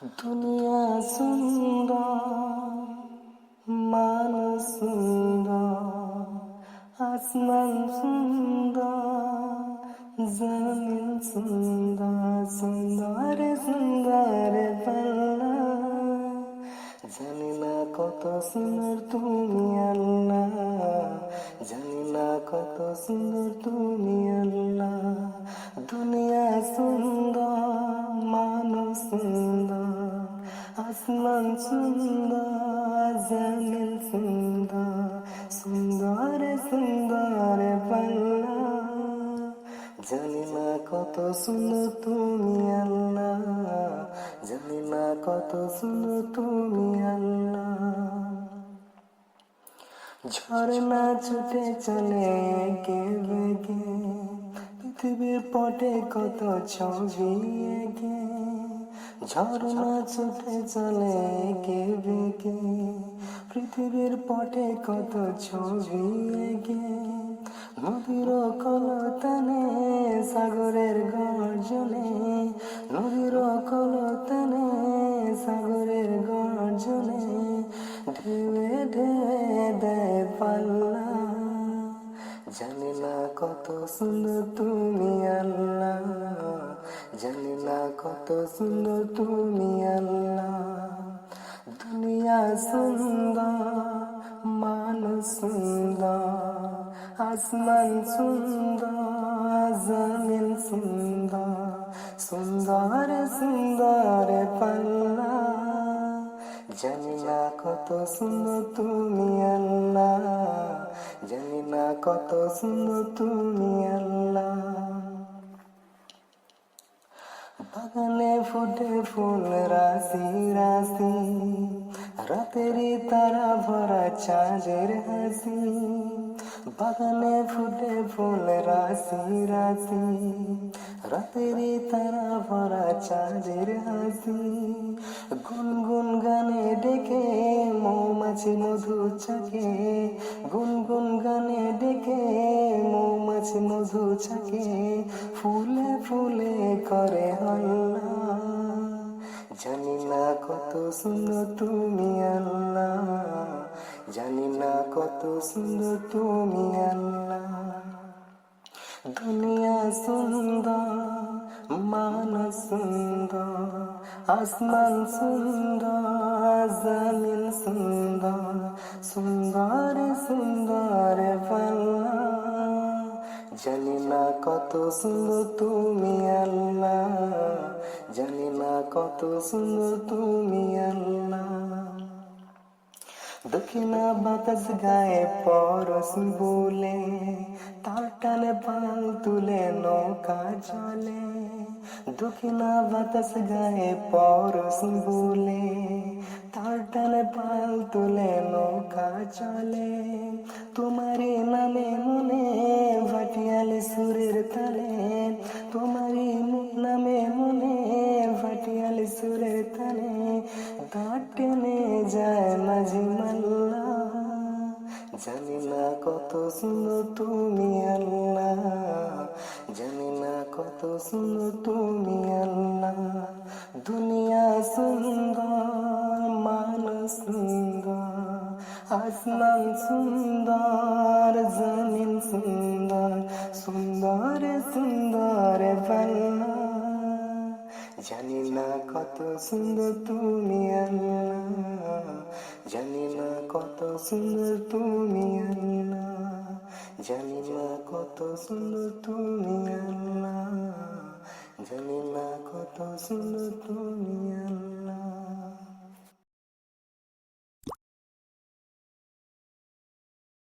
দুনিয়া সুন্দর, মানুষ সুন্দর, আসমান সুন্দর, জমিন সুন্দর, সুন্দর সুন্দর পাল্লা। জানি না কত সুন্দর তুমি আল্লাহ, জানি না কত সুন্দর তুমি আল্লাহ। দুনিয়া সুন্দর, মানুষ সুন্দর, আসমান সুন্দর, জমিন সুন্দর, সুন্দর সুন্দর পাল্লা। জানি না কত সুন্দর তুমি আল্লাহ, জানি না কত সুন্দর তুমি আল্লাহ। ঝর্ণা ছুটে চলে একে বেগে, পৃথিবীর পটে কত ছবি এঁকে। ঝর্ণা ছুটে চলে একে বেগে, পৃথিবীর পটে কত ছবি এঁকে। নদীর কলতানে, সাগরের গর্জনে, নদীর কলতানে, সাগরের গর্জনে, ঢেউয়ে ঢেউয়ে দেয় পাল্লা। জানি না কত সুন্দর তুমি আল্লাহ, জানি না কত সুন্দর তুমি আল্লাহ। দুনিয়া সুন্দর, মানুষ সুন্দর, আসমান সুন্দর, জমিন সুন্দর, সুন্দর সুন্দর পাল্লা। জানি না কত সুন্দর তুমি আল্লাহ, জানি না কত সুন্দর তুমি আল্লাহ। বাগানে ফুটে ফুল রাশি রাশি, রাতেরই তারা ভরা চাঁদের হাসি। বাগানে ফুটে ফুল রাশি রাশি, রাতেরই তারা ভরা চাঁদের হাসি। গুনগুন গানে ডেকে মৌমাছি মধু চাকে, গুনগুন গানে ডেকে মৌমাছি মধু চাকে। ফুলে ফুলে করে হল্লা। জানি না কত সুন্দর তুমি আল্লাহ, জানি না কত সুন্দর তুমি আল্লাহ। দুনিয়া সুন্দর, মানুষ সুন্দর, আসমান সুন্দর, জমিন সুন্দর, সুন্দর সুন্দর পাল্লা। জানি না কত সুন্দর তুমি আল্লাহ, জানি না কত সুন্দর তুমি আল্লাহ। দক্ষিণা বাতাস গায়ে পরশ বলে, তার টানে পাল তুলে নৌকা চলে। দক্ষিণা বাতাস গায়ে পরশ বলে, তার টানে পাল তুলে নৌকা চলে। তোমারই নামে মনে ভাটিয়ালি সুরের তালে, তোমারই নামে মনে ভাটিয়ালি সুরের তালে। দাঁড় টেনে যায় মাঝি মাল্লা। জানি না কত সুন্দর তুমি আল্লাহ, জানি না কত সুন্দর তুমি আল্লাহ। দুনিয়া সুন্দর, মানুষ সুন্দর, আসমান সুন্দর, জমিন সুন্দর, সুন্দর সুন্দর পাল্লা। জানি না কত সুন্দর তুমি আল্লাহ, জানি না কত সুন্দর তুমি আল্লাহ, জানি না কত সুন্দর তুমি আল্লাহ, জানি না কত সুন্দর তুমি আল্লাহ।